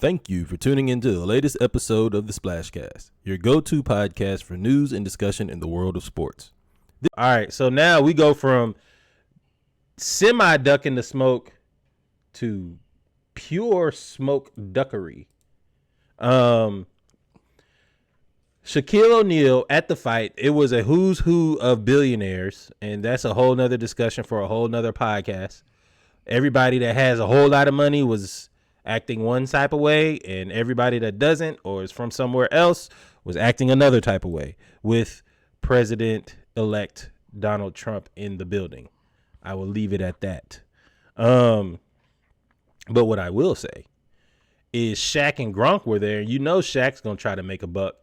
Thank you for tuning into the latest episode of the Splashcast, your go-to podcast for news and discussion in the world of sports. All right, so now we go from semi-ducking the smoke to pure smoke duckery. Shaquille O'Neal at the fight, it was a who's who of billionaires, and that's a whole nother discussion for a whole nother podcast. Everybody that has a whole lot of money was acting one type of way, and everybody that doesn't or is from somewhere else was acting another type of way, with President-elect Donald Trump in the building. I will leave it at that. But what I will say is Shaq and Gronk were there. You know Shaq's going to try to make a buck.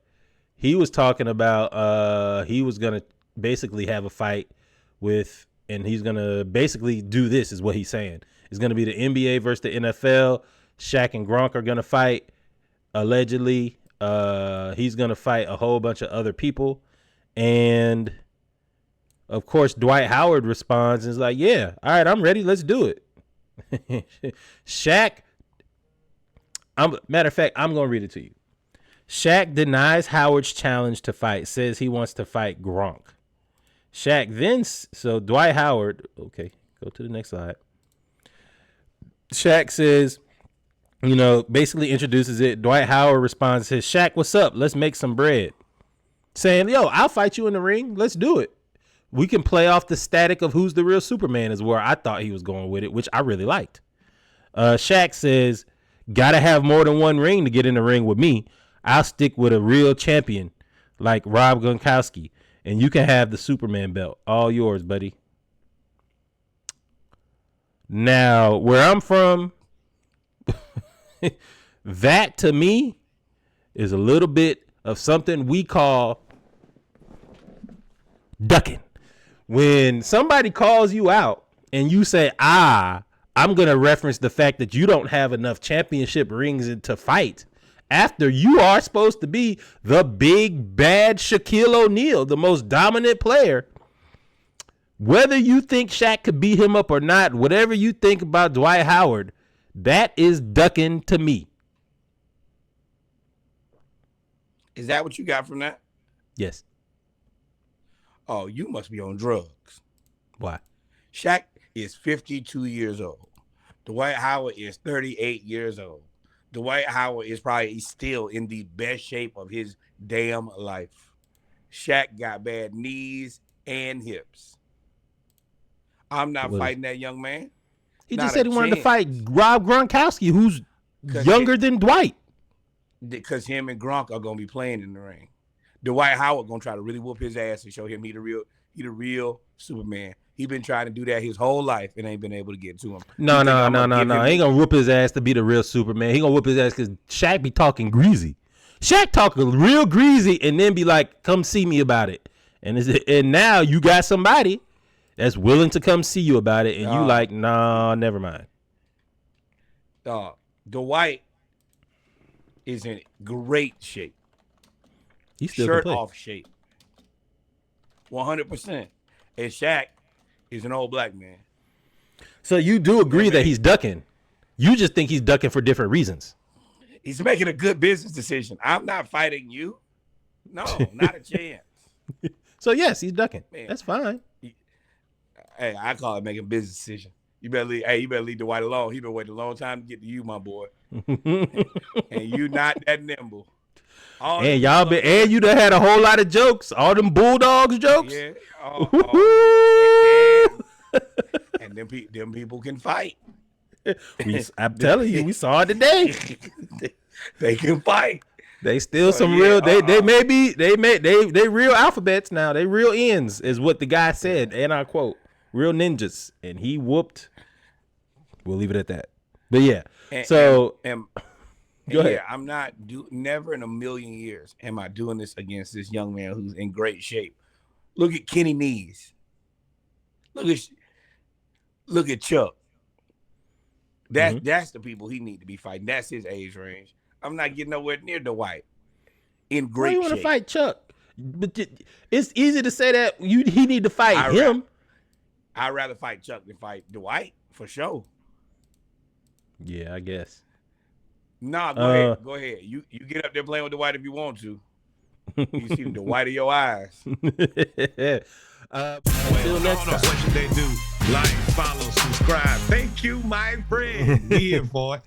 He was talking about he was going to basically have a fight with, and he's going to basically do this is what he's saying. It's going to be the NBA versus the NFL. Shaq and Gronk are going to fight, allegedly. He's going to fight a whole bunch of other people. And, of course, Dwight Howard responds and is like, yeah, all right, I'm ready. Let's do it. Shaq, matter of fact, I'm going to read it to you. Shaq denies Howard's challenge to fight, says he wants to fight Gronk. Shaq then, so Dwight Howard, okay, go to the next slide. Shaq says, basically introduces it. Dwight Howard responds, says, Shaq, what's up? Let's make some bread. Saying, yo, I'll fight you in the ring. Let's do it. We can play off the static of who's the real Superman is where I thought he was going with it, which I really liked. Shaq says, gotta have more than one ring to get in the ring with me. I'll stick with a real champion like Rob Gronkowski, and you can have the Superman belt. All yours, buddy. Now, where I'm from, that to me is a little bit of something we call ducking. When somebody calls you out and you say, I'm going to reference the fact that you don't have enough championship rings to fight after you are supposed to be the big bad Shaquille O'Neal, the most dominant player. Whether you think Shaq could beat him up or not, whatever you think about Dwight Howard, that is ducking to me. Is that what you got from that? Yes. Oh, you must be on drugs. Why? Shaq is 52 years old. Dwight Howard is 38 years old. Dwight Howard is probably still in the best shape of his damn life. Shaq got bad knees and hips. I'm not fighting that young man. He just said he wanted to fight Rob Gronkowski, who's younger than Dwight. Because him and Gronk are going to be playing in the ring. Dwight Howard going to try to really whoop his ass and show him he the real Superman. He been trying to do that his whole life and ain't been able to get to him. No. He ain't going to whoop his ass to be the real Superman. He going to whoop his ass because Shaq be talking greasy. Shaq talking real greasy and then be like, come see me about it. And now you got somebody that's willing to come see you about it, and you like, nah, never mind. Dwight is in great shape. He's still shirt off shape. 100%. And Shaq is an old black man. So you do agree that he's ducking. You just think he's ducking for different reasons. He's making a good business decision. I'm not fighting you. No, not a chance. So yes, he's ducking. Man. That's fine. Hey, I call it making a business decision. You better leave Dwight alone. He been waiting a long time to get to you, my boy. And you not that nimble. And you done had a whole lot of jokes. All them Bulldogs jokes. Yeah. And them people can fight. I'm telling you, we saw it today. They can fight. They still real. They real alphabets now. They real ends is what the guy said, and I quote, "Real ninjas." And he whooped. We'll leave it at that. But yeah. Go ahead. Yeah, I'm not never in a million years am I doing this against this young man who's in great shape. Look at Kenny Knees. Look at Chuck. That's the people he need to be fighting. That's his age range. I'm not getting nowhere near Dwight. In great shape. You want to fight Chuck? But it's easy to say that he need to fight him. I'd rather fight Chuck than fight Dwight for sure. Yeah, I guess. Nah, go ahead. Go ahead. You get up there playing with Dwight if you want to. You see the white of your eyes. Until next time. What should they do? Like, follow, subscribe. Thank you, my friend. Yeah, boy.